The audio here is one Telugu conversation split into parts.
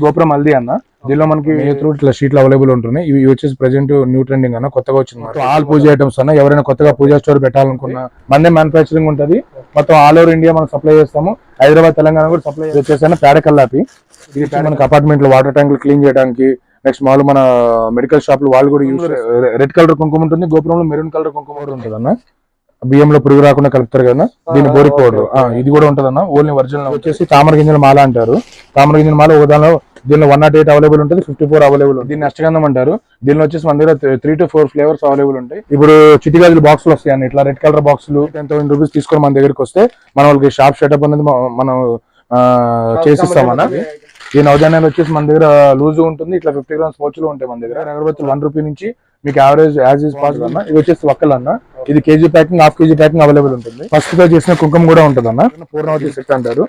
గోపురం హల్దీ అన్న, దీనిలో మనకి ఇట్లా షీట్లు అవైలబుల్ ఉంటున్నాయి. ఇవి వచ్చేసి ప్రెసెంట్ న్యూ ట్రెండింగ్ అన్న, కొత్తగా వచ్చింది. ఆల్ పూజ ఐటమ్స్ అన్న, ఎవరైనా కొత్తగా పూజా స్టోర్ పెట్టాలనుకున్నా మందే మ్యానుఫాక్చరింగ్ ఉంటుంది. మొత్తం ఆల్ ఓవర్ ఇండియా మనం సప్లై చేస్తాము. హైదరాబాద్, తెలంగాణ కూడా సప్లై చేసేసాను. పేడ కల్లాపి, ఇది మనకి అపార్ట్మెంట్ లో వాటర్ ట్యాంకులు క్లీన్ చేయడానికి, నెక్స్ట్ మామూలు మన మెడికల్ షాప్ వాళ్ళు కూడా యూజ్. రెడ్ కలర్ కుంకుమ ఉంటుంది, గోపురంలో మెరూన్ కలర్ కుంకుమ కూడా ఉంటుంది అన్న. బియ్యంలో పురుగు రాకుండా కలుపుతారు కదా, దీని బోరిక్ పౌడర్ ఇది కూడా ఉంటుంది అన్న. ఓన్లీ ఒరిజినల్ వచ్చేసి తామర గింజల మాల అంటారు. తామర గింజల మాల ఒక దానిలో దీనిలో 108 అవైలబుల్ ఉంటుంది, 54 అవైలబుల్ ఉంటుంది. దీన్ని అష్టగంధం అంటారు. దీనిలో వచ్చేసి మన దగ్గర 3 to 4 ఫ్లేవర్స్ అవైలబుల్ ఉంటాయి. ఇప్పుడు చిట్టి గాజులు బాక్సులు వస్తాయి అన్న, ఇట్లా రెడ్ కలర్ బాక్సులు 10,000 రూపీస్ తీసుకొని మన దగ్గరికి వస్తే మన వాళ్ళకి షాప్ సెటప్ అనేది మనం చేసిస్తామన్న. ఈ నవధాన్యాలు వచ్చేసి మన దగ్గర లూజ్ ఉంటుంది, ఇట్లా 50 grams పౌచ్లు ఉంటాయి మన దగ్గర. అగరబత్తులు 1 రూపీ నుంచి మీకు యావరేజ్ యాజ్ ఈజ్ పాసిబుల్ అన్న. ఇది వచ్చేసి వక్కలు అన్న, ఇది KG packing, half KG packing available ఉంటుంది. ఫస్ట్ గా చేసిన కుంకుమ కూడా ఉంటుంది అన్న, పూర్ణావతి సెట్ అంటారు.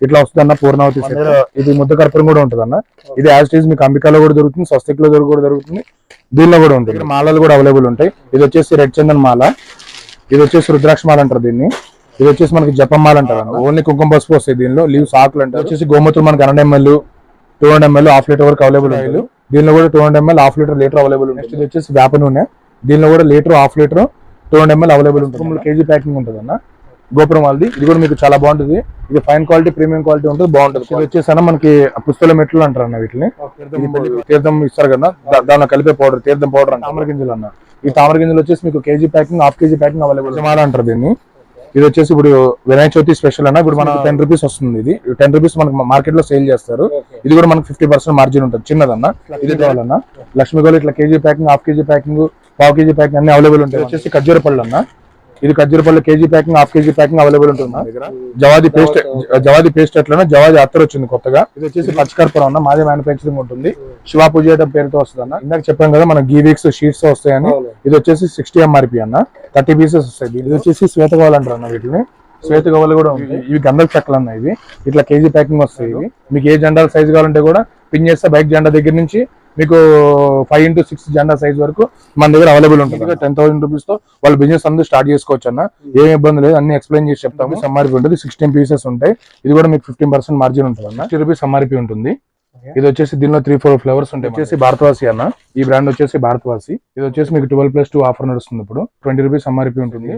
ఇట్లా వస్తుంది అన్న పూర్ణావతి సెట్. ఇది ముద్ద కర్పూరం కూడా ఉంటుంది అన్న. ఇది యాజ్ ఈజ్ మీకు అంబికాలో కూడా దొరుకుతుంది, స్వస్తిక్ లో కూడా దొరుకుతుంది, దీనిలో కూడా ఉంటుంది. మాలలు కూడా అవైలబుల్ ఉంటాయి. ఇది వచ్చేసి రెడ్ చందన్ మాల, ఇది వచ్చేసి రుద్రాక్ష మాల అంటారు దీన్ని. ఇది వచ్చేసి మనకి జపం మాల అంటారు అన్న. ఓన్లీ కుంకుమ పసుపు వస్తాయి దీనిలో, లీవ్స్ ఆకులు అంటారు. వచ్చేసి గోమూత్రం మనకి 100 ml 200 ml హాఫ్ లీటర్ వరకు అవైలబుల్ ఉంటాయి. దీనిలో కూడా 200 ml హాఫ్ లీటర్ అవైలబుల్ ఉంటుంది. ఇది వచ్చేసి వేప నూనె, దీనిలో కూడా litre half litre 200 ml available ఉంటుంది. కేజీ ప్యాకింగ్ ఉంటుంది అన్న. గోపురం వాళ్ళది, ఇది కూడా మీకు చాలా బాగుంటుంది. ఇది ఫైన్ క్వాలిటీ, ప్రీమియం క్వాలిటీ ఉంటుంది, బాగుంటుంది. ఇది వచ్చేసి అన్న మనకి పుస్తల మెట్లు అంటారు అన్న. వీటిని తీర్థం ఇస్తారు కదా, దానిలో కలిపే పౌడర్ తీర్థం పౌడర్ అన్న. తామర గింజలు అన్న, ఈ తామర గింజలు వచ్చేసి మీకు KG packing, half KG packing available అంటారు దీన్ని. ఇది వచ్చేసి ఇప్పుడు వినాయక చవితి స్పెషల్ అన్న, ఇప్పుడు మనకు 10 రూపీస్ వస్తుంది. ఇది 10 రూపీస్ మనకు మార్కెట్ లో సేల్ చేస్తారు. ఇది కూడా మనకు 50% మార్జిన్ ఉంటుంది, చిన్నదన్న. ఇది కావాలన్నా లక్ష్మీ గోళ ఇట్లా KG packing, half KG packing, పావు కేజీ ప్యాకింగ్ అన్ని అవైలబుల్ ఉంటాయి. వచ్చేసి ఖర్జూర పళ్ళు అన్న, ఇది ఖర్జూర పళ్ళు KG packing, half KG packing available ఉంటుంది. జవాది పేస్ట్ ఎట్లన్నా జవాది అత్తర్ వచ్చింది కొత్తగా. ఇది వచ్చేసి పచ్చకర్పూరం అన్న, మాదే మ్యానుఫాక్చరింగ్ ఉంటుంది. శివా పూజ పేరుతో వస్తుంది అన్న. ఇందాక చెప్పాను కదా మన గీ వీక్స్ షీట్స్ వస్తాయని. ఇది వచ్చేసి 60 MRP అన్న, 30 పీసెస్ వస్తాయి. ఇది వచ్చేసి శ్వేత గవ్వలు అంటారు అన్న. వీటిని శ్వేత గవ్వలు కూడా ఉంటాయి. ఇవి గంధల చెక్కలు అన్న. ఇవి ఇట్లా కేజీ ప్యాకింగ్ వస్తాయి. ఇవి మీకు ఏ జెండాల సైజ్ కావాలంటే కూడా పిన్ చేస్తే బైక్ జెండా దగ్గర నుంచి మీకు 5 into 6 జెండా సైజ్ వరకు మన దగ్గర అవైలబుల్ ఉంటుంది. 10,000 రూపీస్ తో వాళ్ళు బిజినెస్ అందరూ స్టార్ట్ చేసుకోవచ్చు అన్న. ఏం ఇబ్బంది లేదు, అన్ని ఎక్స్ప్లెయిన్ చేసి చెప్తాము. ఎంఆర్పీ ఉంటుంది, 16 పీసెస్ ఉంటాయి. ఇది కూడా మీకు 15% మార్జిన్ ఉంటుంది అన్న. 50 రూపీస్ ఎంఆర్పీ ఉంటుంది. ఇది వచ్చేసి దీనిలో 3-4 ఫ్లేవర్స్ ఉంటాయి. వచ్చేసి భారతవాసి అన్న, ఈ బ్రాండ్ వచ్చేసి భారతవాసి. ఇది వచ్చేసి మీకు 12+2 ఆఫర్ నడుస్తుంది. ఇప్పుడు 20 రూపీస్ ఎంఆర్పీ ఉంటుంది.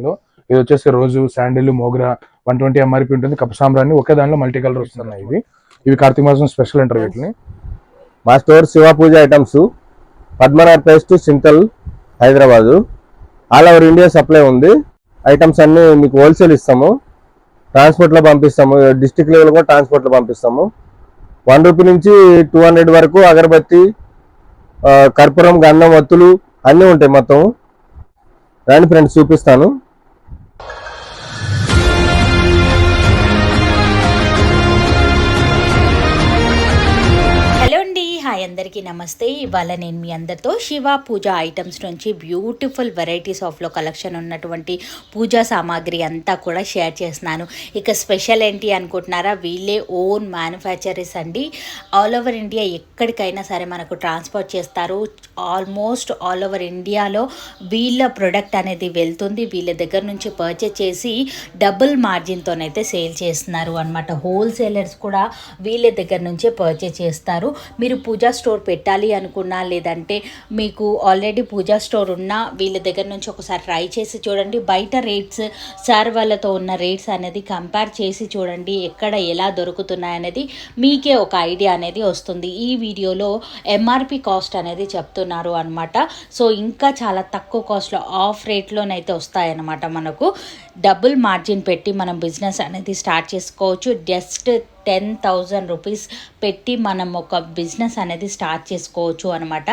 ఇది వచ్చేసి రోజు, శాండిల్, మోగ్రా 120 ఎంఆర్పీ ఉంటుంది. కప్ప సాంబ్రాన్ని ఒకే దానిలో మల్టీ కలర్ వస్తున్నాయి. ఇవి కార్తీక మాసం స్పెషల్ అంటారు వీటిని. మా store Shiva puja items, Padmanabha paste, సింతల్, Hyderabad. All over India supply ఉంది. ఐటమ్స్ అన్ని మీకు హోల్సేల్ ఇస్తాము, ట్రాన్స్పోర్ట్లో పంపిస్తాము. డిస్ట్రిక్ట్ లెవెల్ కూడా ట్రాన్స్పోర్ట్లో పంపిస్తాము. 1 రూపీ నుంచి 200 వరకు అగరబత్తి, కర్పూరం, గంధం, ఒత్తులు అన్నీ ఉంటాయి మొత్తం. రండి ఫ్రెండ్స్ చూపిస్తాను. హాయ్ అందరికీ నమస్తే. ఇవాళ నేను మీ అందరితో శివ పూజ ఐటమ్స్ నుంచి బ్యూటిఫుల్ వెరైటీస్ ఆఫ్లో కలెక్షన్ ఉన్నటువంటి పూజా సామాగ్రి అంతా కూడా షేర్ చేస్తున్నాను. ఇక స్పెషల్ ఏంటి అనుకుంటున్నారా, వీళ్ళే ఓన్ మ్యానుఫ్యాక్చరర్స్ అండి. ఆల్ ఓవర్ ఇండియా ఎక్కడికైనా సరే మనకు ట్రాన్స్పోర్ట్ చేస్తారు. ఆల్మోస్ట్ ఆల్ ఓవర్ ఇండియాలో వీళ్ళ ప్రొడక్ట్ అనేది వెళ్తుంది. వీళ్ళ దగ్గర నుంచి పర్చేస్ చేసి డబుల్ మార్జిన్తోనైతే సేల్ చేస్తున్నారు అనమాట. హోల్సేలర్స్ కూడా వీళ్ళ దగ్గర నుంచే పర్చేస్ చేస్తారు. మీరు పూజా స్టోర్ పెట్టాలి అనుకున్నా, లేదంటే మీకు ఆల్రెడీ పూజా స్టోర్ ఉన్నా వీళ్ళ దగ్గర నుంచి ఒకసారి ట్రై చేసి చూడండి. బయట రేట్స్ సార్ వాళ్ళతో ఉన్న రేట్స్ అనేది కంపేర్ చేసి చూడండి, ఎక్కడ ఎలా దొరుకుతున్నాయి అనేది మీకే ఒక ఐడియా అనేది వస్తుంది. ఈ వీడియోలో ఎంఆర్పి కాస్ట్ అనేది చెప్తున్నారు అనమాట. సో ఇంకా చాలా తక్కువ కాస్ట్లో ఆఫ్ రేట్లోనైతే వస్తాయన్నమాట. మనకు డబుల్ మార్జిన్ పెట్టి మనం బిజినెస్ అనేది స్టార్ట్ చేసుకోవచ్చు. జస్ట్ 10,000 రూపీస్ పెట్టి మనం ఒక బిజినెస్ అనేది స్టార్ట్ చేసుకోవచ్చు అనమాట.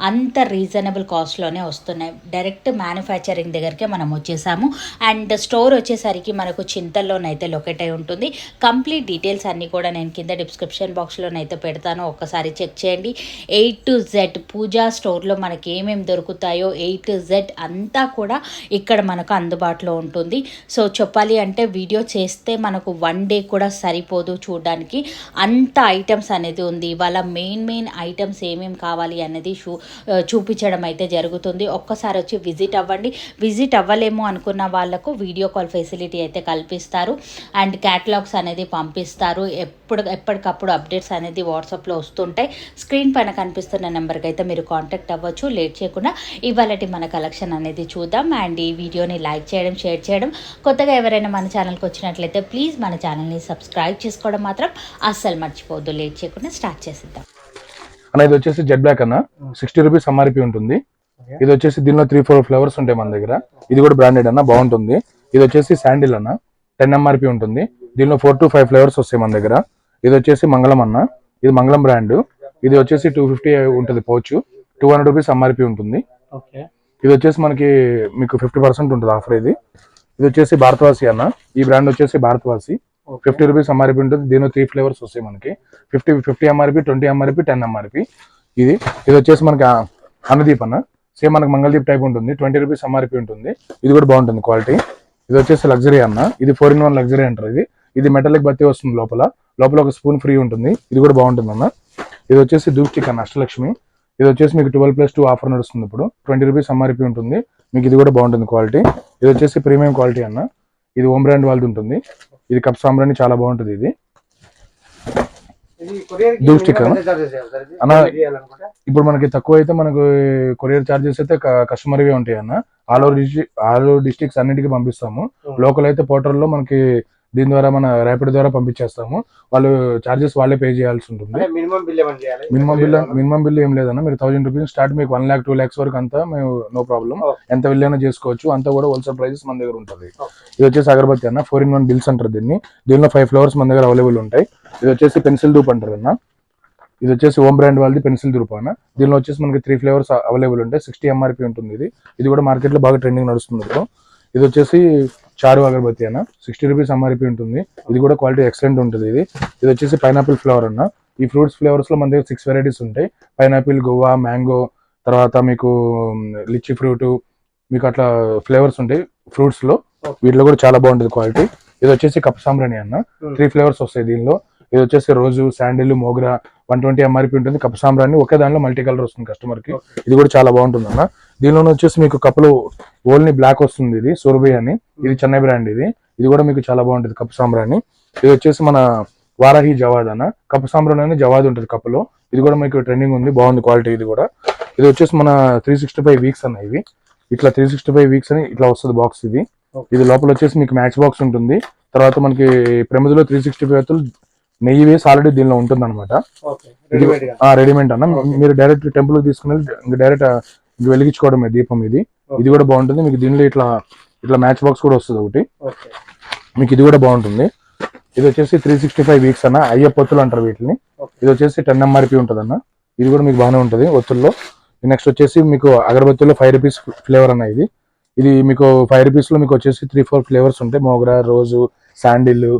అంత రీజనబుల్ కాస్ట్లోనే వస్తున్నాయి. డైరెక్ట్ మ్యానుఫ్యాక్చరింగ్ దగ్గరికే మనం వచ్చేసాము. అండ్ స్టోర్ వచ్చేసరికి మనకు చింతల్లోనైతే లొకేట్ అయి ఉంటుంది. కంప్లీట్ డీటెయిల్స్ అన్నీ కూడా నేను కింద డిస్క్రిప్షన్ బాక్స్లోనైతే పెడతాను, ఒక్కసారి చెక్ చేయండి. A to Z పూజా స్టోర్లో మనకి ఏమేమి దొరుకుతాయో A to Z అంతా కూడా ఇక్కడ మనకు అందుబాటులో ఉంటుంది. సో చెప్పాలి అంటే వీడియో చేస్తే మనకు 1 డే కూడా సరిపోదు. చూడండి చూడడానికి అంత ఐటమ్స్ అనేది ఉంది. ఇవాళ మెయిన్ ఐటమ్స్ ఏమేమి కావాలి అనేది చూపించడం అయితే జరుగుతుంది. ఒక్కసారి వచ్చి విజిట్ అవ్వండి. విజిట్ అవ్వలేము అనుకున్న వాళ్ళకు వీడియో కాల్ ఫెసిలిటీ అయితే కల్పిస్తారు అండ్ క్యాటలాగ్స్ అనేది పంపిస్తారు. ఎప్పటికప్పుడు అప్డేట్స్ అనేది వాట్సాప్లో వస్తుంటాయి. స్క్రీన్ పైన కనిపిస్తున్న నెంబర్కి అయితే మీరు కాంటాక్ట్ అవ్వచ్చు. లేట్ చేయకుండా ఇవాళటి మన కలెక్షన్ అనేది చూద్దాం. అండ్ ఈ వీడియోని లైక్ చేయడం, షేర్ చేయడం, కొత్తగా ఎవరైనా మన ఛానల్కి వచ్చినట్లయితే ప్లీజ్ మన ఛానల్ని సబ్స్క్రైబ్ చేసుకోవడం మాత్రం అస్సలు మర్చిపోవద్దు. లేట్ చేయకుండా స్టార్ట్ చేసిద్దాం అన్న. ఇది వచ్చేసి జెడ్ బ్లాక్ అన్న, 60 రూపీస్ ఎంఆర్పి ఉంటుంది. ఇది వచ్చేసి దీనిలో 3-4 ఫ్లేవర్స్ ఉంటాయి మన దగ్గర. ఇది కూడా బ్రాండెడ్ అన్న, బాగుంటుంది. ఇది వచ్చేసి శాండిల్ అన్న, 10 ఎంఆర్పి ఉంటుంది. దీనిలో 4 to 5 ఫ్లేవర్స్ వస్తాయి మన దగ్గర. ఇది వచ్చేసి మంగళం అన్న, ఇది మంగళం బ్రాండ్. ఇది వచ్చేసి 250 ఉంటుంది పౌచ్, 200 రూపీస్ ఎంఆర్పి ఉంటుంది. ఇది వచ్చేసి మీకు 50% ఉంటుంది ఆఫర్. ఇది వచ్చేసి భారతవాసి అన్న, ఈ బ్రాండ్ వచ్చేసి భారతవాసి, 50 రూపీస్ ఎంఆర్పి ఉంటుంది. దీనిలో 3 ఫ్లేవర్స్ వస్తాయి మనకి, 50 ఎంఆర్పి, 20 ఎంఆర్పి, 10 ఎంఆర్పి. ఇది వచ్చేసి మనకి అనుదీప్ అన్న, సేమ్ మనకి మంగళదీప్ టైప్ ఉంటుంది, 20 రూపీస్ ఎంఆర్పి ఉంటుంది. ఇది కూడా బాగుంటుంది క్వాలిటీ. ఇది వచ్చేసి లగ్జరీ అన్న, ఇది 4-in-1 లగ్జరీ అంటారు. ఇది మెటాలిక్ బత్తి వస్తుంది, లోపల ఒక స్పూన్ ఫ్రీ ఉంటుంది. ఇది కూడా బాగుంటుంది అన్న. ఇది వచ్చేసి ధూప్ స్టిక్ అన్న, అష్టలక్ష్మి. ఇది వచ్చేసి మీకు 12+2 ఆఫర్ నడుస్తుంది ఇప్పుడు, 20 రూపీస్ ఎంఆర్పి ఉంటుంది మీకు. ఇది కూడా బాగుంటుంది క్వాలిటీ. ఇది వచ్చేసి ప్రీమియం క్వాలిటీ అన్న, ఇది ఓం బ్రాండ్ వాళ్ళది ఉంటుంది. ఇది కప్ సాంబ్రాణి చాలా బాగుంటుంది. ఇది ధూప్ స్టిక్ అన్న. ఇప్పుడు మనకి తక్కువ అయితే మనకు కొరియర్ చార్జెస్ అయితే కస్టమర్వే ఉంటాయి అన్న. ఆల్ ఓవర్ డిస్ట్రిక్ట్స్ అన్నిటికీ పంపిస్తాము. లోకల్ అయితే పోర్టల్లో మనకి దీని ద్వారా మన ర్యాపిడ్ ద్వారా పంపించేస్తాము. వాళ్ళు చార్జెస్ వాళ్ళే పే చేయాల్సి ఉంటుంది. మినిమం బిల్ ఏం లేదన్న, మీరు 1000 రూపీస్ స్టార్ట్, మీకు 1 lakh 2 lakhs వరకు అంతా మేము నో ప్రాబ్లం, ఎంత బిల్ అయినా చేసుకోవచ్చు. అంతా కూడా హోల్సేల్ ప్రైజెస్ మన దగ్గర ఉంటుంది. ఇది వచ్చేసి అగరబత్తి అన్న, 4-in-1 బిల్స్ అంటారు దీన్ని. దీనిలో 5 ఫ్లేవర్స్ మన దగ్గర అవైలబుల్ ఉంటాయి. ఇది వచ్చేసి పెన్సిల్ ధూప్ అంటారు అన్న. ఇది వచ్చేసి ఓం బ్రాండ్ వాళ్ళది పెన్సిల్ ధూప్ అన్న. దీనిలో వచ్చేసి మనకి 3 ఫ్లేవర్స్ అవైలబుల్ ఉంటాయి, 60 ఎంఆర్పి ఉంటుంది. ఇది కూడా మార్కెట్ లో బాగా ట్రెండింగ్ నడుస్తుంది ఇప్పుడు. ఇది వచ్చేసి చారు అగరబత్తి అన్న, 60 రూపీస్ ఎంఆర్పి ఉంటుంది. ఇది కూడా క్వాలిటీ ఎక్సలెంట్ ఉంటుంది. ఇది వచ్చేసి పైనాపిల్ ఫ్లేవర్ అన్న. ఈ ఫ్రూట్స్ ఫ్లేవర్స్ లో మన దగ్గర 6 వెరైటీస్ ఉంటాయి. పైనాపిల్, గోవా, మ్యాంగో, తర్వాత మీకు లిచ్చి ఫ్రూట్, మీకు అట్లా ఫ్లేవర్స్ ఉంటాయి ఫ్రూట్స్ లో. వీటిలో కూడా చాలా బాగుంటుంది క్వాలిటీ. ఇది వచ్చేసి కప్ సాంబ్రాణి అన్న, 3 ఫ్లేవర్స్ వస్తాయి దీనిలో. ఇది వచ్చేసి రోజు, శాండిల్, మోగ్రా, 120 ఎంఆర్పి ఉంటుంది. కప్ సాంబ్రాణి ఒకే దానిలో మల్టీ కలర్ వస్తుంది కస్టమర్ కి. ఇది కూడా చాలా బాగుంటుంది అన్న. దీనిలో వచ్చేసి మీకు కప్పులు ఓన్లీ బ్లాక్ వస్తుంది. ఇది సూర్బి అని, ఇది చెన్నై బ్రాండ్. ఇది కూడా మీకు చాలా బాగుంటుంది కప్ సాంబ్రాణి. ఇది వచ్చేసి మన వారాహి జవాద్ అన్న, కప్ సాంబ్రాణి అని జవాద్ ఉంటుంది కప్పులో. ఇది కూడా మీకు ట్రెండింగ్ ఉంది, బాగుంది క్వాలిటీ. ఇది కూడా ఇది వచ్చేసి మన 365 వీక్స్ అన్న. ఇవి ఇట్లా 365 వీక్స్ అని ఇట్లా వస్తుంది బాక్స్. ఇది లోపల వచ్చేసి మీకు మ్యాచ్ బాక్స్ ఉంటుంది. తర్వాత మనకి ప్రమిదిలో 365 నెయ్యి వేసి ఆల్రెడీ దీనిలో ఉంటుంది అనమాట. రెడీమేడ్ అన్న. మీరు డైరెక్ట్ టెంపుల్ తీసుకుని డైరెక్ట్ వెలిగించుకోవడమే దీపం. ఇది కూడా బాగుంటుంది మీకు. దీనిలో ఇట్లా మ్యాచ్ బాక్స్ కూడా వస్తుంది ఒకటి మీకు. ఇది కూడా బాగుంటుంది. ఇది వచ్చేసి 365 వీక్స్ అన్న, అయ్యప్ప ఒత్తులు అంటారు వీటిని. ఇది వచ్చేసి 10 ఎంఆర్పి ఉంటుంది అన్న. ఇది కూడా మీకు బాగానే ఉంటుంది ఒత్తుల్లో. నెక్స్ట్ వచ్చేసి మీకు అగరబత్తుల్లో 5 రూపీస్ ఫ్లేవర్ అన్న. ఇది మీకు 5 రూపీస్ లో మీకు వచ్చేసి 3-4 ఫ్లేవర్స్ ఉంటాయి. మోగ్రా, రోజు, శాండిల్,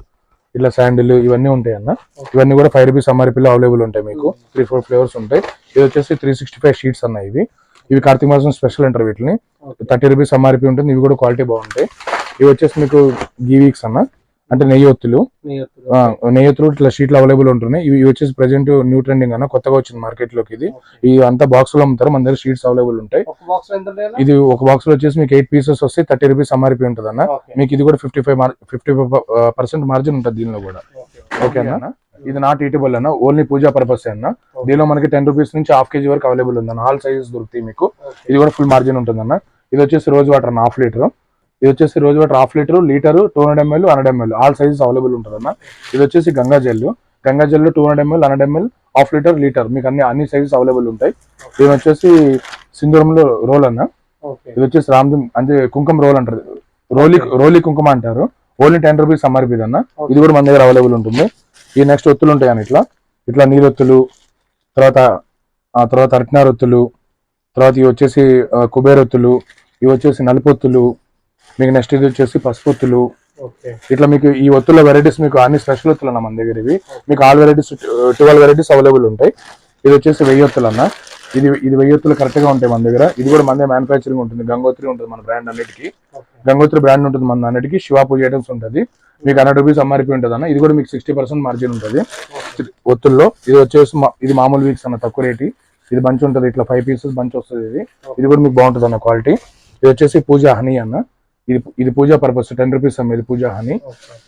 ఇట్లా శాండిల్ ఇవన్నీ ఉంటాయి అన్న. ఇవన్నీ కూడా 5 రూపీస్ ఎంఆర్పీలో అవైలబుల్ ఉంటాయి మీకు. 3-4 ఫ్లేవర్స్ ఉంటాయి. ఇది వచ్చేసి 365 షీట్స్ అన్న. ఇవి కార్తీక మాసం స్పెషల్ అంటారు వీటిని. 30 రూపీస్ ఎంఆర్పీ ఉంటుంది. ఇవి కూడా క్వాలిటీ బాగుంటాయి. ఇవి వచ్చేసి మీకు గీ వీక్స్ అన్న, అంటే నెయ్యి ఒత్తులు ఇట్లా షీట్లు అవైలబుల్ ఉంటున్నాయి. ఇవి వచ్చేసి ప్రెసెంట్ న్యూ ట్రెండింగ్ అన్న, కొత్తగా వచ్చింది మార్కెట్ లోకి. ఇది అంతా బాక్స్ లో అమ్ముతారు, మన దగ్గర షీట్స్ అవైలబుల్ ఉంటాయి. ఇది ఒక బాక్స్ లో వచ్చేసి మీకు 8 పీసెస్ వస్తాయి, 30 రూపీస్ ఎంఆర్పీ ఉంటుంది అన్న. మీకు ఇది కూడా 55% మార్జిన్ ఉంటుంది దీనిలో కూడా. ఓకే అన్న. ఇది నాట్ ఈటబుల్ అన్న, ఓన్లీ పూజా పర్పస్ అన్న. దీనిలో మనకి 10 రూపీస్ నుంచి ½ kg వరకు అవైలబుల్ ఉంది అన్న. ఆల్ సైజెస్ దొరుకుతాయి మీకు. ఇది కూడా ఫుల్ మార్జిన్ ఉంటుంది అన్న. ఇది వచ్చేసి రోజ్ వాటర్ అన్న, ½ లీటర్. ఇది వచ్చేసి రోజు water 1/2 litre, 200 ml, 100 ml all sizes available ఉంటుంది అన్న. ఇది వచ్చేసి Ganga gel 200 ml, 100 ml, 1/2 litre మీకు అన్ని సైజెస్ అవైలబుల్ ఉంటాయి. ఇది వచ్చేసి సింధూరంలో రోల్ అన్న. ఇది వచ్చేసి రామ్దమ్ అంటే కుంకుమ రోల్ అంటారు, రోలీ కుంకుమ అంటారు. ఓన్లీ 10 రూపీస్ ఎంఆర్పీ అన్న. ఇది కూడా మన దగ్గర అవైలబుల్ ఉంటుంది. ఈ నెక్స్ట్ ఒత్తులు ఉంటాయి అన్న, ఇట్లా నీరొత్తులు, తర్వాత అరటినార ఒత్తులు, తర్వాత ఇవి వచ్చేసి కుబేరొత్తులు, ఇవి వచ్చేసి నలుపొత్తులు మీకు. నెక్స్ట్ ఇది వచ్చేసి పసుపొత్తులు. ఇట్లా మీకు ఈ ఒత్తుల వెరైటీస్ మీకు అన్ని స్పెషల్ ఒత్తులు అన్న మన దగ్గర. ఇవి మీకు ఆల్ వెరైటీస్ 12 వెరైటీస్ అవైలబుల్ ఉంటాయి. ఇది వచ్చేసి 1000 ఒత్తులు అన్న. ఇది 1000 ఒత్తులు కరెక్ట్ గా ఉంటాయి మన దగ్గర. ఇది కూడా మనదే మ్యానుఫ్యాక్చరింగ్ ఉంటుంది. గంగోత్రి ఉంటుంది మన బ్రాండ్ అన్నిటికీ. గంగోత్రి బ్రాండ్ ఉంటుంది మన అన్నిటికీ. శివ పూజ ఐటమ్స్ ఉంటుంది. మీకు 100 రూపీస్ ఎంఆర్పీ ఉంటుంది అన్న. ఇది కూడా మీకు 60% మార్జిన్ ఉంటుంది ఒత్తుల్లో. ఇది వచ్చేసి ఇది మామూలు వీక్స్ అన్న, తక్కువ రేటు. ఇది బంచ్ ఉంటుంది, ఇట్లా 5 పీసెస్ బంచ్ వస్తుంది. ఇది కూడా మీకు బాగుంటుంది అన్న క్వాలిటీ. ఇది వచ్చేసి పూజ హనీ అన్న. ఇది పూజా పర్పస్ 10 రూపీస్ అమ్మేది పూజా హనీ.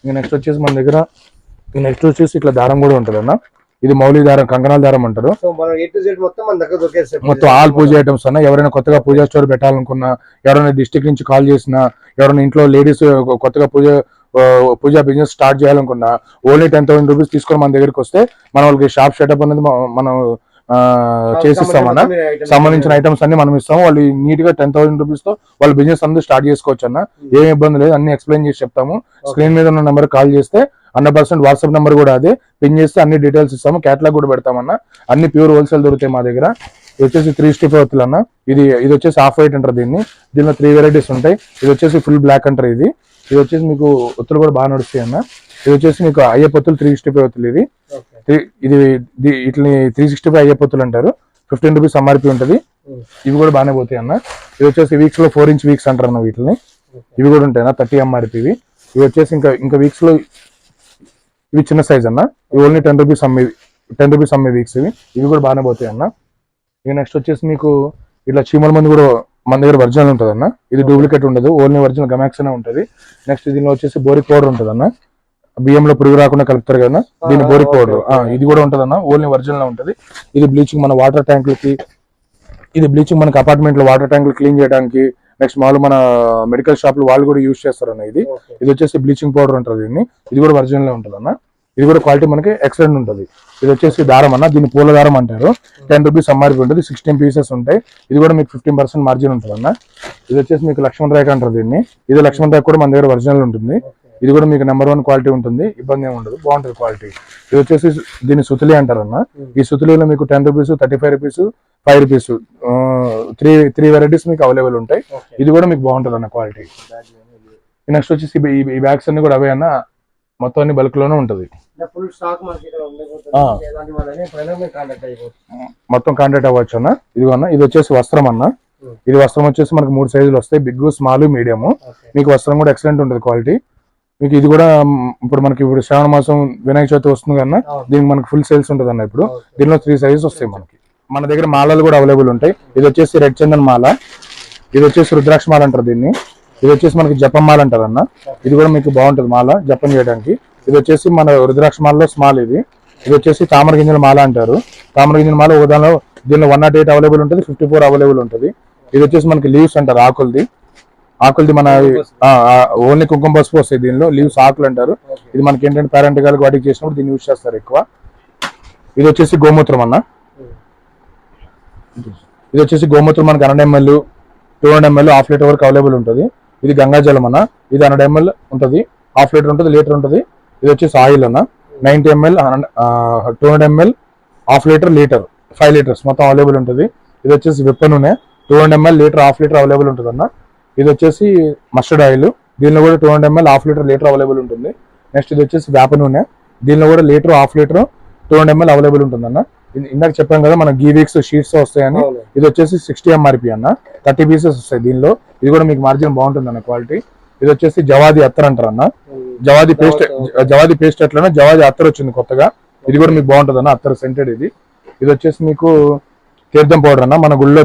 ఇంకా నెక్స్ట్ వచ్చేసి మన దగ్గర ఇట్లా దారం కూడా ఉంటుంది అన్న. ఇది మౌలి దారం, కంకణాల దారం అంటారు. మొత్తం ఆల్ పూజ ఐటమ్స్ అన్న. ఎవరైనా కొత్తగా పూజా స్టోర్ పెట్టాలనుకున్నా, ఎవరైనా డిస్ట్రిక్ట్ నుంచి కాల్ చేసినా, ఎవరైనా ఇంట్లో లేడీస్ కొత్తగా పూజా బిజినెస్ స్టార్ట్ చేయాలనుకున్నా, ఓన్లీ 10,000 రూపీస్ తీసుకొని మన దగ్గరికి వస్తే మన వాళ్ళకి షాప్ సెటప్ అనేది మనం చేసిస్తామన్న. సంబంధించిన ఐటమ్స్ అన్ని మనం ఇస్తాము. వాళ్ళు నీట్ గా 10,000 రూపీస్ తో వాళ్ళ బిజినెస్ అందరూ స్టార్ట్ చేసుకోవచ్చు అన్న. ఏం ఇబ్బంది లేదు, అన్ని ఎక్స్ప్లెయిన్ చేసి చెప్తాము. స్క్రీన్ మీద ఉన్న నెంబర్ కాల్ చేస్తే 100% వాట్సాప్ నెంబర్ కూడా అదే పిన్ చేస్తే అన్ని డీటెయిల్స్ ఇస్తాము. క్యాటలాగ్ కూడా పెడతామన్నా. అన్ని ప్యూర్ హోల్సేల్ దొరుకుతాయి మా దగ్గర. ఇది వచ్చేసి 365 ఒత్తులు అన్న. ఇది వచ్చేసి హాఫ్ వైట్ అంటారు దీన్ని. దీనిలో 3 వెరైటీస్ ఉంటాయి. ఇది వచ్చేసి ఫుల్ బ్లాక్ అంటారు. ఇది వచ్చేసి మీకు ఒత్తులు కూడా బాగా నడుస్తాయి అన్న. ఇది వచ్చేసి మీకు అయ్యప్ప ఒత్తులు 365 ఒత్తులు. ఇది ఇట్లా 365 అయ్యప్ప ఒత్తులు అంటారు. 15 రూపీస్ ఎంఆర్పీ ఉంటుంది. ఇవి కూడా బాగానే పోతాయి అన్న. ఇది వచ్చేసి వీక్స్ లో 4 ఇంచ్ వీక్స్ అంటారు అన్న. వీటిని ఇవి కూడా ఉంటాయి అన్న, 30 ఎంఆర్పీ. ఇవి వచ్చేసి ఇంకా వీక్స్ లో ఇవి చిన్న సైజ్ అన్న. ఇవి ఓన్లీ 10 రూపీస్ అమ్మే వీక్స్. ఇవి కూడా బాగానే పోతాయి అన్న. ఇక నెక్స్ట్ వచ్చేసి మీకు ఇట్లా చీమల మంది కూడా మన దగ్గర ఒరిజినల్ ఉంటుంది అన్న. ఇది డూప్లికేట్ ఉండదు, ఓన్లీ ఒరిజినల్ గమాక్స్ అనే ఉంటుంది. నెక్స్ట్ దీనిలో వచ్చేసి బోరిక్ పౌడర్ ఉంటుంది అన్న. బియ్యంలో పురుగు రాకుండా కలుపుతారు కదా, దీని బోరిక్ పౌడర్. ఇది కూడా ఉంటుంది అన్న, ఓన్లీ ఒరిజినల్ ఉంటుంది. ఇది బ్లీచింగ్ మన వాటర్ ట్యాంకులకి, ఇది బ్లీచింగ్ మనకి అపార్ట్మెంట్ లో వాటర్ ట్యాంకులు క్లీన్ చేయడానికి, నెక్స్ట్ మామూలు మన మెడికల్ షాప్ లో వాళ్ళు కూడా యూజ్ చేస్తారు అన్న. ఇది వచ్చేసి బ్లీచింగ్ పౌడర్ ఉంటుంది దీన్ని. ఇది కూడా ఒరిజినల్ ఉంటుంది అన్న. ఇది కూడా క్వాలిటీ మనకి ఎక్సలెంట్ ఉంటుంది. ఇది వచ్చేసి దారం అన్న. దీన్ని పూల దారం అంటారు. 10 రూపీస్ ఎంఆర్పీ ఉంటుంది. 16 పీసెస్ ఉంటాయి. ఇది కూడా మీకు 15% మార్జిన్ ఉంటుంది అన్న. ఇది వచ్చేసి మీకు లక్ష్మణ్ రేఖ అంటారు దీన్ని. ఇది లక్ష్మణ్ రేఖ కూడా మన దగ్గర ఒరిజినల్ ఉంటుంది. ఇది కూడా మీకు నెంబర్ 1 క్వాలిటీ ఉంటుంది. ఇబ్బంది ఏమి ఉండదు, బాగుంటుంది క్వాలిటీ. ఇది వచ్చేసి దీన్ని సుతులి అంటారు అన్న. ఈ సుతులిలో మీకు 10 రూపీస్, 35 రూపీస్, 5 రూపీస్ 3 వెరైటీస్ మీకు అవైలబుల్ ఉంటాయి. ఇది కూడా మీకు బాగుంటుంది అన్న క్వాలిటీ. నెక్స్ట్ వచ్చేసి ఈ బ్యాగ్స్ అన్ని కూడా అవే అన్న. మొత్తం అన్ని బల్క్ లోనే ఉంటుంది. మొత్తం కాంటాక్ట్ అవ్వచ్చు అన్న. ఇది అన్న, ఇది వచ్చేసి వస్త్రం అన్న. ఇది వస్త్రం వచ్చేసి మనకి 3 సైజులు వస్తాయి, బిగ్, స్మాల్, మీడియం. మీకు వస్త్రం కూడా ఎక్సలెంట్ ఉంటుంది క్వాలిటీ. మీకు ఇది కూడా ఇప్పుడు శ్రావణ మాసం వినాయక చవితి వస్తుంది కన్నా, దీనికి మనకి ఫుల్ సేల్స్ ఉంటుంది అన్న. ఇప్పుడు దీనిలో 3 సైజెస్ వస్తాయి మనకి. మన దగ్గర మాలలు కూడా అవైలబుల్ ఉంటాయి. ఇది వచ్చేసి రెడ్ చందన్ మాల, ఇది వచ్చేసి రుద్రాక్ష మాల అంటారు దీన్ని. ఇది వచ్చేసి మనకి జపం మాల అంటారు అన్న. ఇది కూడా మీకు బాగుంటుంది మాల జపం చేయడానికి. ఇది వచ్చేసి మన రుద్రాక్ష మాలలో స్మాల్. ఇది వచ్చేసి తామర గింజల మాల అంటారు. తామర గింజల మాల ఒక దీనిలో 108 అవైలబుల్ ఉంటుంది, 54 అవైలబుల్ ఉంటుంది. ఇది వచ్చేసి మనకి లీవ్స్ అంటారు, ఆకులది మన ఓన్లీ కుంకుమ పసుపు వస్తాయి దీనిలో. లీవ్స్ ఆకులు అంటారు. ఇది మనకి ఏంటంటే పేరెంట్ వాటికి చేసినప్పుడు దీన్ని యూజ్ చేస్తారు ఎక్కువ. ఇది వచ్చేసి గోమూత్రం అన్న. ఇది వచ్చేసి గోమూత్రం మనకి 100 ml, 200 ml, హాఫ్ లీటర్ వరకు అవైలబుల్ ఉంటుంది. ఇది గంగాజలం అన్న. ఇది 100 ml ఉంటుంది, హాఫ్ లీటర్ ఉంటుంది, లీటర్ ఉంటుంది. ఇది వచ్చేసి ఆయిల్ అన్న. 90 ml, 200 ml, half litre, 5 litres మొత్తం అవైలబుల్ ఉంటుంది. ఇది వచ్చేసి విప్ప నూనె 200 ml, litre, half litre available ఉంటుంది అన్న. ఇది వచ్చేసి మస్టర్డ్ ఆయిల్. దీనిలో కూడా 200 ml, half litre, litre available ఉంటుంది. నెక్స్ట్ ఇది వచ్చేసి వేప నూనె. దీనిలో కూడా litre, half litre, 200 ml available ఉంటుంది అన్న. ఇందాక చెప్పాం కదా మన గీ వీక్స్ షీట్స్ వస్తాయని. ఇది వచ్చేసి 60 ఎంఆర్పీ అన్న. 30 పీసెస్ వస్తాయి దీనిలో. ఇది కూడా మీకు మార్జిన్ బాగుంటుంది అన్న క్వాలిటీ. ఇది వచ్చేసి జవాది అత్తర్ అంటారు అన్న. జవాది పేస్ట్ ఎట్లన్నా జవాది అత్తర్ వచ్చింది కొత్తగా. ఇది కూడా మీకు బాగుంటుంది అన్న, అత్తర్ సెంటెడ్. ఇది వచ్చేసి మీకు తీర్థం పౌడర్ అన్న. మన గుళ్ళో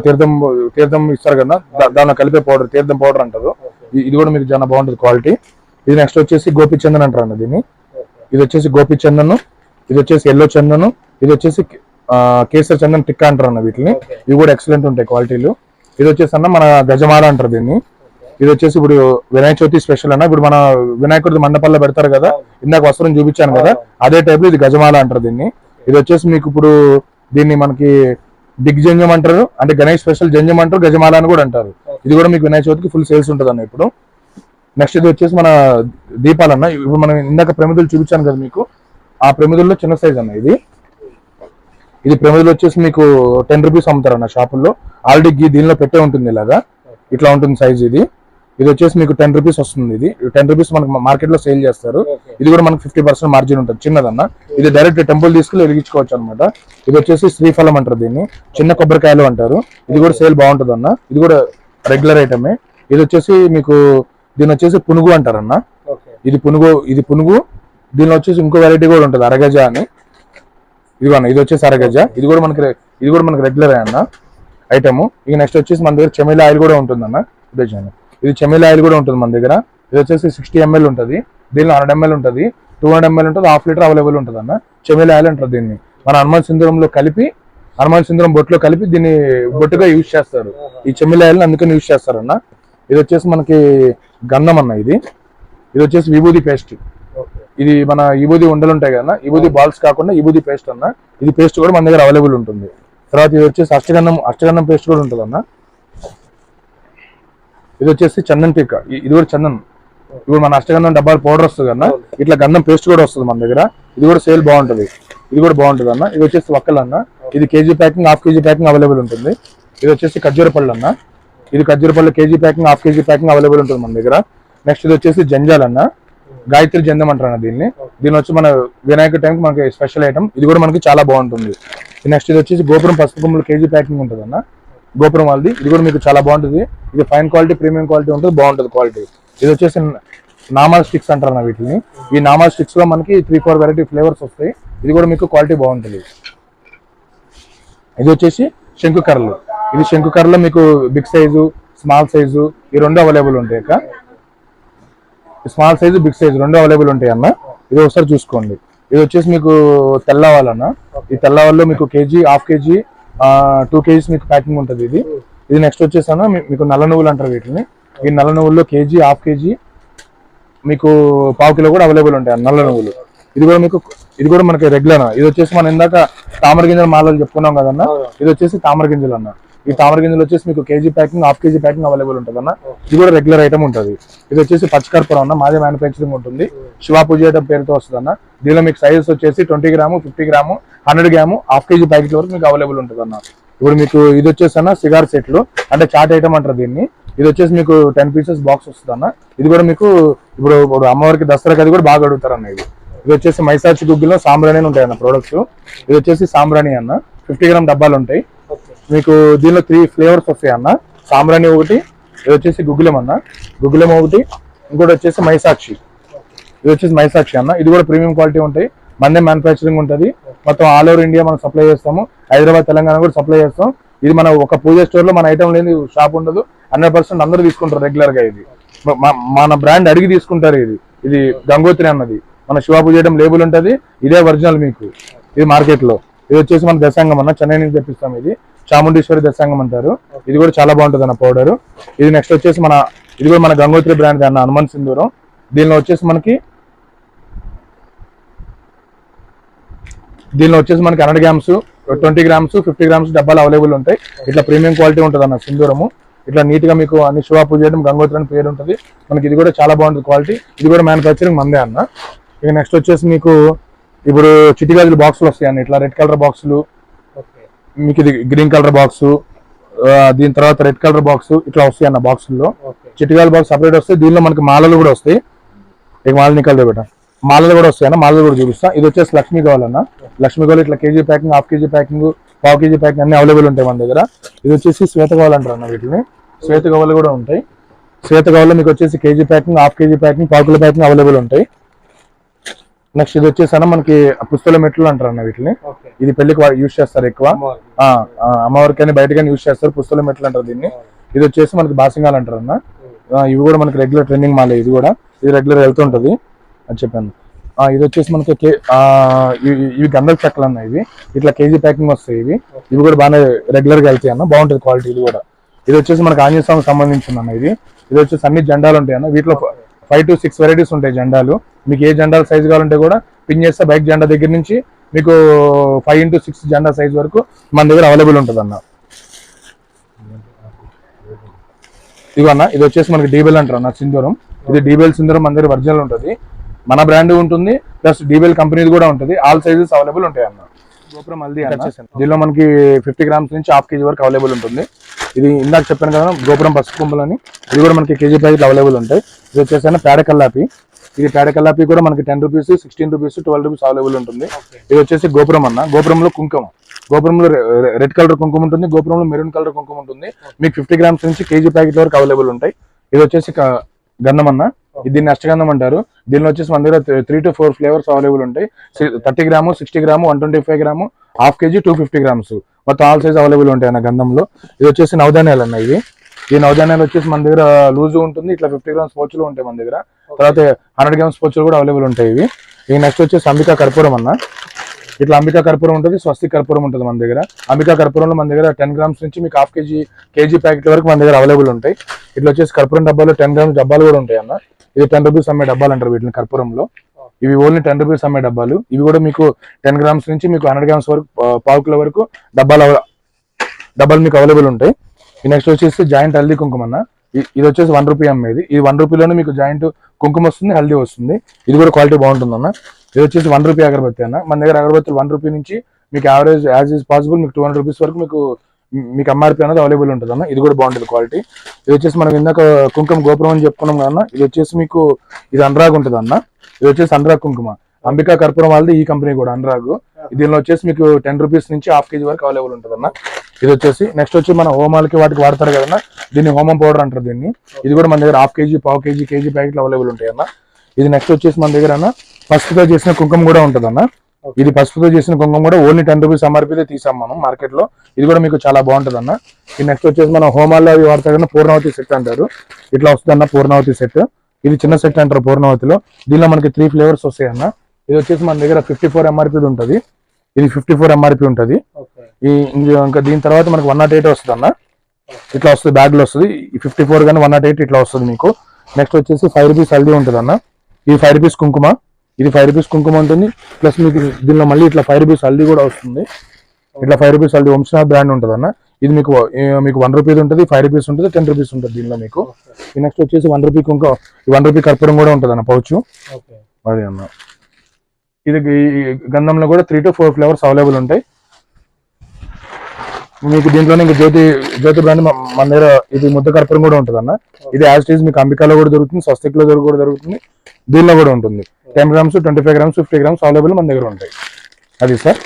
తీర్థం ఇస్తారు కదా, దానిలో కలిపే పౌడర్ తీర్థం పౌడర్ అంటారు. ఇది కూడా మీకు చాలా బాగుంటుంది క్వాలిటీ. ఇది నెక్స్ట్ వచ్చేసి గోపి చందన్ అంటారు అన్న దీన్ని. ఇది వచ్చేసి గోపి చందన్, ఇది వచ్చేసి ఎల్లో చందన్, ఇది వచ్చేసి కేసర్ చందన్ టిక్కా అంటారు అన్న. వీటిని ఇవి కూడా ఎక్సలెంట్ ఉంటాయి క్వాలిటీలు. ఇది వచ్చేసి అన్న మన గజమాల అంటారు దీన్ని. ఇది వచ్చేసి ఇప్పుడు వినాయక చవితి స్పెషల్ అన్న. ఇప్పుడు మన వినాయకుడి మండపాల్లో పెడతారు కదా, ఇందాక వస్త్రం చూపించాను కదా, అదే టైప్ లో ఇది గజమాల అంటారు దీన్ని. ఇది వచ్చేసి మీకు ఇప్పుడు దీన్ని మనకి దిగ్జంజం అంటారు, అంటే గణేష్ స్పెషల్ జంజం అంటారు, గజమాల అని కూడా అంటారు. ఇది కూడా మీకు వినాయక చవితికి ఫుల్ సేల్స్ ఉంటుంది అన్న ఇప్పుడు. నెక్స్ట్ ఇది వచ్చేసి మన దీపాలన్న. ఇప్పుడు మనం ఇందాక ప్రమిదలు చూపించాను కదా మీకు, ఆ ప్రమిదల్లో చిన్న సైజ్ అన్న. ఇది ప్రమిదలు వచ్చేసి మీకు 10 రూపీస్ అమ్ముతారు అన్న షాపుల్లో. ఆల్రెడీ దీనిలో పెట్టే ఉంటుంది, ఇలాగా ఇట్లా ఉంటుంది సైజ్. ఇది ఇది వచ్చేసి మీకు 10 రూపీస్ వస్తుంది. ఇది 10 రూపీస్ మనకు మార్కెట్ లో సేల్ చేస్తారు. ఇది కూడా మనకు 50% మార్జిన్ ఉంటుంది, చిన్నదన్న. ఇది డైరెక్ట్ టెంపుల్ తీసుకుని వెలిగించుకోవచ్చు అనమాట. ఇది వచ్చేసి శ్రీఫలం అంటారు దీన్ని, చిన్న కొబ్బరికాయలు అంటారు. ఇది కూడా సేల్ బాగుంటుంది అన్న, ఇది కూడా రెగ్యులర్ ఐటమే. ఇది వచ్చేసి మీకు దీని వచ్చేసి పునుగు అంటారన్న. ఇది పునుగు. దీనిలో వచ్చేసి ఇంకో వెరైటీ కూడా ఉంటుంది, అరగజ అని. ఇది వచ్చేసి అరగజ. ఇది కూడా మనకి రెగ్యులర్ అన్న ఐటమ్. ఇక నెక్స్ట్ వచ్చేసి మన దగ్గర చెమేలి ఆయిల్ కూడా ఉంటుంది అన్న. ఇది చెమేలి ఆయిల్ కూడా ఉంటుంది మన దగ్గర. ఇది వచ్చేసి 60 ml ఉంటుంది, దీనిలో 100 ml ఉంటుంది, 200 ml ఉంటుంది, 1/2 లీటర్ అవైలబుల్ ఉంటుంది అన్న. చెమేలి ఆయిల్ అంటారు దీన్ని. మన హనుమాన్ సింధూరం బొట్టులో కలిపి దీన్ని బొట్టుగా యూజ్ చేస్తారు. ఈ చెమేలి ఆయిల్ అందుకని యూజ్ చేస్తారు అన్న. ఇది వచ్చేసి మనకి గంధం అన్న. ఇది వచ్చేసి విభూది పేస్ట్. ఇది మన విభూది ఉండలు ఉంటాయి కదా, విభూది బాల్స్ కాకుండా విభూది పేస్ట్ అన్న. ఇది పేస్ట్ కూడా మన దగ్గర అవైలబుల్ ఉంటుంది. తర్వాత ఇది వచ్చేసి అష్టగంధం పేస్ట్ కూడా ఉంటుంది అన్న. ఇది వచ్చేసి చందన్ టిక్క. ఇది కూడా చందన్. ఇప్పుడు మన అష్టగంధం డబ్బాలు పౌడర్ వస్తుంది అన్న, ఇట్లా గంధం పేస్ట్ కూడా వస్తుంది మన దగ్గర. ఇది కూడా సేల్ బాగుంటుంది, ఇది కూడా బాగుంటుంది అన్న. ఇది వచ్చేసి వక్కలు అన్న. ఇది KG packing, half KG packing available ఉంటుంది. ఇది వచ్చేసి ఖర్జూర పళ్ళు అన్న. ఇది ఖర్జూర పళ్ళు KG packing, half KG packing available ఉంటుంది మన దగ్గర. నెక్స్ట్ ఇది వచ్చేసి జంజాల్ అన్న, గాయత్రి జందం అంటారు దీన్ని. వచ్చి మన వినాయక టైంకి మనకి స్పెషల్ ఐటమ్. ఇది కూడా మనకి చాలా బాగుంటుంది. నెక్స్ట్ ఇది వచ్చేసి గోపురం పసుపు కొమ్ములు కేజీ ప్యాకింగ్ ఉంటుంది అన్న, గోపురం వాళ్ళది. ఇది కూడా మీకు చాలా బాగుంటుంది. ఇది ఫైన్ క్వాలిటీ, ప్రీమియం క్వాలిటీ ఉంటుంది, బాగుంటుంది క్వాలిటీ. ఇది వచ్చేసి నామాల్ స్టిక్స్ అంటారు అన్న వీటిని. ఈ నామాల్ స్టిక్స్ లో మనకి 3-4 వెరైటీ ఫ్లేవర్స్ వస్తాయి. ఇది కూడా మీకు క్వాలిటీ బాగుంటుంది. ఇది వచ్చేసి శంకుకర్రలు. ఇది శంకుకర్రలో మీకు బిగ్ సైజు, స్మాల్ సైజు ఈ రెండు అవైలబుల్ ఉంటాయి అక్క. స్మాల్ సైజు, బిగ్ సైజు రెండు అవైలబుల్ ఉంటాయి అన్న. ఇది ఒకసారి చూసుకోండి. ఇది వచ్చేసి మీకు తెల్లవాళ్ళన్న. ఈ తెల్లవాళ్ళలో మీకు కేజీ, హాఫ్ కేజీ, 2 kgs మీకు ప్యాకింగ్ ఉంటుంది. ఇది నెక్స్ట్ వచ్చేసి అన్న మీకు నల్ల నువ్వులు అంటారు వీటిని. ఈ నల్ల నువ్వుల్లో కేజీ, హాఫ్ కేజీ, మీకు 1/4 కిలో కూడా అవైలబుల్ ఉంటాయి నల్ల నువ్వులు. ఇది కూడా మనకి రెగ్యులర్. ఇది వచ్చేసి మనం ఇందాక తామర గింజల మాలలు చెప్పుకున్నాం కదన్న, ఇది వచ్చేసి తామర గింజలు అన్న. ఈ తామర గింజలు వచ్చేసి మీకు KG packing, half KG packing available ఉంటుంది అన్న. ఇది కూడా రెగ్యులర్ ఐటమ్ ఉంటుంది. ఇది వచ్చేసి పచ్చకర్పూరం అన్న, మాదే మ్యానుఫ్యాక్చరింగ్ ఉంటుంది. శివా పూజ ఐటమ్ పేరుతో వస్తుంది అన్న. దీనిలో మీకు సైజెస్ వచ్చేసి 20 gram, 50 gram, 100 gram, half KG packet వరకు మీకు అవైలబుల్ ఉంటుంది అన్న. ఇప్పుడు మీకు ఇది వచ్చేసి అన్న సిగార్ సెట్లు, అంటే చాట్ ఐటమ్ అంటారు దీన్ని. ఇది వచ్చేసి మీకు 10 పీసెస్ బాక్స్ వస్తుంది అన్న. ఇది కూడా మీకు ఇప్పుడు అమ్మవారికి దసరాకి అది కూడా బాగా అడుగుతారు అన్న. ఇది వచ్చేసి మైసాచి గుగ్గిలో సాంబ్రాణి ఉంటాయి అన్న ప్రొడక్ట్స్. ఇది వచ్చేసి సాంబ్రాణి అన్న, 50 గ్రామ్ డబ్బాలు ఉంటాయి మీకు. దీనిలో 3 ఫ్లేవర్స్ వస్తాయి అన్న. సాంబ్రాణి ఒకటి, ఇది వచ్చేసి గుగ్గిలం అన్న, గుగ్గిలం ఒకటి, ఇంకోటి వచ్చేసి మైసాక్షి. ఇది వచ్చేసి మైసాక్షి అన్న. ఇది కూడా ప్రీమియం క్వాలిటీ ఉంటాయి, మనదే మ్యానుఫ్యాక్చరింగ్ ఉంటుంది. మొత్తం ఆల్ ఓవర్ ఇండియా మనం సప్లై చేస్తాము. హైదరాబాద్, తెలంగాణ కూడా సప్లై చేస్తాం. ఇది మన ఒక పూజ స్టోర్ లో మన ఐటమ్ లేని షాప్ ఉండదు. 100% అందరూ తీసుకుంటారు రెగ్యులర్ గా. ఇది మన బ్రాండ్ అడిగి తీసుకుంటారు. ఇది గంగోత్రి అన్నది మన శివా పూజ ఐటమ్ లేబుల్ ఉంటుంది. ఇదే ఒరిజినల్ మీకు ఇది మార్కెట్ లో. ఇది వచ్చేసి మన దశాంగం అన్న, చెన్నై నుంచి తెప్పిస్తాం. ఇది చాముండేశ్వరి దశాంగం అంటారు. ఇది కూడా చాలా బాగుంటుంది అన్న పౌడర్. ఇది నెక్స్ట్ వచ్చేసి ఇది కూడా మన గంగోత్రి బ్రాండ్ అన్న, హనుమాన్ సింధూరం. దీనిలో వచ్చేసి మనకి 100 గ్రామ్స్, 20 గ్రామ్స్, 50 గ్రామ్స్ డబ్బాలు అవైలబుల్ ఉంటాయి. ఇట్లా ప్రీమియం క్వాలిటీ ఉంటుంది అన్న సింధూరము. ఇట్లా నీట్ గా మీకు అన్ని శివా పూజ చేయడం, గంగోత్రి అని పేరు ఉంటుంది మనకి. ఇది కూడా చాలా బాగుంటుంది క్వాలిటీ. ఇది కూడా మ్యానుఫ్యాక్చరింగ్ మందే అన్న. ఇక నెక్స్ట్ వచ్చేసి మీకు ఇప్పుడు చిట్టి గాజులు బాక్సులు వస్తాయి అన్న. ఇట్లా రెడ్ కలర్ బాక్సులు మీకు, ఇది గ్రీన్ కలర్ బాక్స్, దీని తర్వాత రెడ్ కలర్ బాక్స్ ఇట్లా వస్తాయి అన్న. బాక్సుల్లో చిట్టి గాజుల బాక్స్ సపరేట్ వస్తాయి. దీనిలో మనకి మాలలు కూడా వస్తాయి. ఇక మాల నికల్ బేట మాలలు కూడా వస్తాయి అన్న. మాలలు కూడా చూపిస్తా. ఇది వచ్చేసి లక్ష్మీ కావాలన్న. లక్ష్మీ కావాలి ఇట్లా KG packing, half KG packing, 1/4 KG packing అన్ని అవైలబుల్ ఉంటాయి మన దగ్గర. ఇది వచ్చేసి శ్వేత కావాలి అంటారు అన్న వీటిని. శ్వేత కావాలి కూడా ఉంటాయి. శ్వేత కావాలి మీకు వచ్చేసి KG packing, half KG packing, 1/4 kilo packing available ఉంటాయి. నెక్స్ట్ ఇది వచ్చేసి అన్న మనకి పుస్తల మెట్లు అంటారు అన్న వీటిని. ఇది పెళ్లికి యూజ్ చేస్తారు ఎక్కువ, అమ్మవారికి కానీ బయటకైనా యూజ్ చేస్తారు. పుస్తల మెట్లు అంటారు దీన్ని. ఇది వచ్చేసి మనకి బాసింగాలు అంటారు అన్న. ఇవి కూడా మనకి రెగ్యులర్ ట్రెండింగ్ మాలే. ఇది కూడా ఇది రెగ్యులర్ వెళ్తుంటది అని చెప్పాను. ఇది వచ్చేసి మనకి ఇవి గంధల చెక్కలు అన్న. ఇవి ఇట్లా కేజీ ప్యాకింగ్ వస్తాయి. ఇవి కూడా బాగానే రెగ్యులర్ గా వెళ్తాయి అన్న, బాగుంటుంది క్వాలిటీ. ఇది కూడా ఇది వచ్చేసి మనకి ఆంజనేయ స్వామికి సంబంధించింది అన్న. ఇది వచ్చేసి అన్ని జెండాలు ఉంటాయి అన్న. వీటిలో 5 to 6 వెరైటీస్ ఉంటాయి జెండాలు. మీకు ఏ జెండాల సైజు కావాలంటే కూడా పిన్ చేస్తే బైక్ జెండా దగ్గర నుంచి మీకు 5 into 6 జెండా సైజ్ వరకు మన దగ్గర అవైలబుల్ ఉంటుంది అన్న. ఇవన్న ఇది వచ్చేసి మనకి డీబెల్ అంటారు అన్న సింధూరం. ఇది డీబెల్ సింధూరం మన దగ్గర ఒరిజినల్ ఉంటుంది, మన బ్రాండ్ ఉంటుంది, ప్లస్ డీబెల్ కంపెనీది కూడా ఉంటుంది. ఆల్ సైజెస్ అవైలబుల్ ఉంటాయి అన్న. గోపురం హల్దీ అన్న. దీనిలో మనకి 50 గ్రామ్స్ నుంచి హాఫ్ కేజీ వరకు అవైలబుల్ ఉంటుంది. ఇది ఇందాక చెప్పాను కదా గోపురం పసుపు కుంభలని, ఇది కూడా మనకి కేజీ ప్యాకెట్లు అవైలబుల్ ఉంటాయి. ఇది వచ్చేసి పేడ కల్లాపి. ఇది పేడ కల్లాపి కూడా మనకి 10 రూపీస్, 16 రూపీస్, 12 రూపీస్ అవైలబుల్ ఉంటుంది. ఇది వచ్చేసి గోపురం అన్న. గోపురంలో కుంకుమ, గోపురంలో రెడ్ కలర్ కుంకుమ ఉంటుంది, గోపురంలో మెరూన్ కలర్ కుంకుమ ఉంటుంది. మీకు 50 గ్రామ్స్ నుంచి కేజీ ప్యాకెట్ వరకు అవైలబుల్ ఉంటాయి. ఇది వచ్చేసి గంధం అన్న. దీన్ని అష్టగంధం అంటారు. దీనిలో వచ్చేసి మన దగ్గర 3 to 4 ఫ్లేవర్స్ అవైలబుల్ ఉంటాయి. 30 gram, 60 gram, 125 gram, half KG, 250 grams మొత్తం ఆల్ సైజ్ అవైలబుల్ ఉంటాయి అన్న గంధంలో. ఇది వచ్చేసి నవధాన్యాలు అన్న. ఈ నవధాన్యాలు వచ్చేసి మన దగ్గర లూజ్ ఉంటుంది, ఇట్లా 50 గ్రామ్స్ పౌచులు ఉంటాయి మన దగ్గర. తర్వాత 100 గ్రామ్స్ పౌచులు కూడా అవైలబుల్ ఉంటాయి ఇవి. ఈ నెక్స్ట్ వచ్చేసి అంబికా కర్పూరం అన్న. ఇట్లా అంబికా కర్పూరం ఉంటుంది, స్వస్తి కర్పూరం ఉంటుంది మన దగ్గర. అంబికా కర్పూరంలో మన దగ్గర 10 గ్రామ్స్ నుంచి మీకు హాఫ్ కేజీ, కేజీ ప్యాకెట్ వరకు మన దగ్గర అవైలబుల్ ఉంటాయి. ఇట్లా వచ్చేసి కర్పూరం డబ్బాలో 10 గ్రామ్స్ డబ్బాలు కూడా ఉంటాయి అన్న. ఇది 10 రూపీస్ అమ్మే డబ్బాలు అంటారు వీటిని కర్పూరంలో. ఇవి ఓన్లీ 10 రూపీస్ అమ్మే డబ్బాలు. ఇవి కూడా మీకు 10 గ్రామ్స్ నుంచి మీకు 100 గ్రామ్స్ వరకు, పావు కిలో వరకు డబ్బాలు మీకు అవైలబుల్ ఉంటాయి. ఈ నెక్స్ట్ వచ్చేసి జాయింట్ హల్దీ కుంకుమ అన్న. ఇది వచ్చేసి 1 రూపీ అమ్మేది. ఇది 1 రూపీలోనే మీకు జాయింట్ కుంకుమ వస్తుంది, హల్దీ వస్తుంది. ఇది కూడా క్వాలిటీ బాగుంటుంది అన్న. ఇది వచ్చేసి 1 రూపీ అగరబత్తి అన్న. మన దగ్గర అగరబత్తులు 1 రూపీ నుంచి మీకు యావరేజ్ యాజ్ ఈజ్ పాసిబుల్ మీకు 200 రూపీస్ వరకు మీకు ఎంఆర్పీ అనేది అవైలబుల్ ఉంటుంది అన్న. ఇది కూడా బాగుంటుంది క్వాలిటీ. ఇది వచ్చేసి మనం ఇందాక కుంకుమ గోపురం అని చెప్పుకున్నాం కదన్న. ఇది వచ్చేసి మీకు ఇది అనురాగ్ ఉంటుంది అన్న. ఇది వచ్చేసి అనురాగ్ కుంకుమ. అంబికా కర్పూరం వాళ్ళది ఈ కంపెనీ కూడా అనురాగ్. దీనిలో వచ్చేసి మీకు 10 రూపీస్ నుంచి హాఫ్ కేజీ వరకు అవైలబుల్ ఉంటుంది అన్న. ఇది వచ్చేసి నెక్స్ట్ వచ్చి మన హోమాలకి వాటికి వాడతారు కదన్న, దీన్ని హోమం పౌడర్ అంటారు దీన్ని. ఇది కూడా మన దగ్గర హాఫ్ కేజీ, పావు కేజీ, కేజీ ప్యాకెట్లు అవైలబుల్ ఉంటాయి అన్న. ఇది నెక్స్ట్ వచ్చేసి మన దగ్గర అన్న పసుపుతో చేసిన కుంకుమ కూడా ఉంటుంది అన్న. ఇది పసుపుతో చేసిన కుంకుమ కూడా ఓన్లీ 10 రూపీస్ ఎంఆర్పీతో తీసాం మనం మార్కెట్ లో. ఇది కూడా మీకు చాలా బాగుంటుంది అన్న. ఇది నెక్స్ట్ వచ్చేసి మనం హోమాల్లో అవి వాడతారు కదా పూర్ణావతి సెట్ అంటారు. ఇట్లా వస్తుంది అన్న పూర్ణావతి సెట్. ఇది చిన్న సెట్ అంటారు పూర్ణావతిలో. దీనిలో మనకి 3 ఫ్లేవర్స్ వస్తాయి అన్న. ఇది వచ్చేసి మన దగ్గర 54 ఎంఆర్పీ ఉంటుంది. ఇది 54 ఎంఆర్పీ ఉంటుంది. ఇంకా దీని తర్వాత మనకి 108 వస్తుంది అన్న. ఇట్లా వస్తుంది, బ్యాగ్ లో వస్తుంది. 54 కానీ 108 ఇట్లా వస్తుంది మీకు. నెక్స్ట్ వచ్చేసి 5 రూపీస్ హల్దీ ఉంటుంది అన్న. ఇది 5 రూపీస్ కుంకుమ. ఇది 5 రూపీస్ కుంకుమ ఉంటుంది. ప్లస్ మీకు దీనిలో మళ్ళీ ఇట్లా 5 రూపీస్ హల్దీ కూడా వస్తుంది. ఇట్లా 5 రూపీస్ హల్దీ వంశనాథ్ బ్రాండ్ ఉంటుంది అన్న. ఇది మీకు 1 రూపీ ఉంటుంది, 5 రూపీస్ ఉంటుంది, 10 రూపీస్ ఉంటుంది దీనిలో మీకు. నెక్స్ట్ వచ్చేసి 1 రూపీ కుంకుమ, 1 రూపీ కర్పూరం కూడా ఉంటుంది అన్న పౌచ్. అదే అన్న. ఇది గంధంలో కూడా 3 to 4 ఫ్లేవర్స్ అవైలబుల్ ఉంటాయి మీకు. దీంట్లోనే ఇంకా జ్యోతి బ్రాండ్ మన దగ్గర ఇది ముద్ద కర్పూరం కూడా ఉంటుంది అన్న. ఇది యాజ్ ఇట్ ఈజ్ మీకు అంబికాలో కూడా దొరుకుతుంది, స్వస్తిక్ లో కూడా దొరుకుతుంది, దీనిలో కూడా ఉంటుంది. 10 గ్రామ్స్, 25 గ్రామ్స్, 50 గ్రామ్స్ అవైలబుల్ మన దగ్గర ఉంటాయి. అది సార్.